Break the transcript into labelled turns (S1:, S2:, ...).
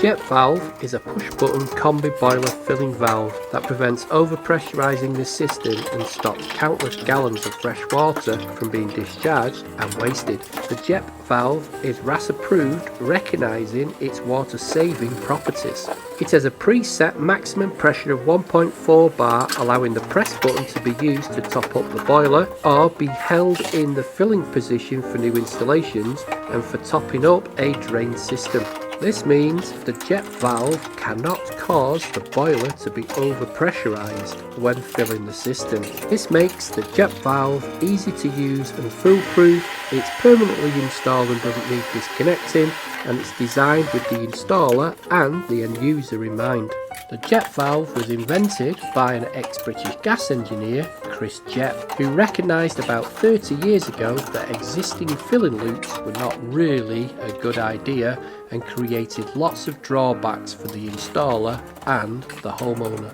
S1: Jepp valve is a push-button combi boiler filling valve that prevents overpressurizing the system and stops countless gallons of fresh water from being discharged and wasted. The Jepp valve is RAS approved, recognizing its water-saving properties. It has a preset maximum pressure of 1.4 bar, allowing the press button to be used to top up the boiler or be held in the filling position for new installations and for topping up a drain system. This means the Jepp valve cannot cause the boiler to be overpressurized when filling the system. This makes the Jepp valve easy to use and foolproof. It's permanently installed and doesn't need disconnecting, and it's designed with the installer and the end user in mind. The Jepp valve was invented by an ex-British gas engineer, Jepp, who recognised about 30 years ago that existing filling loops were not really a good idea and created lots of drawbacks for the installer and the homeowner.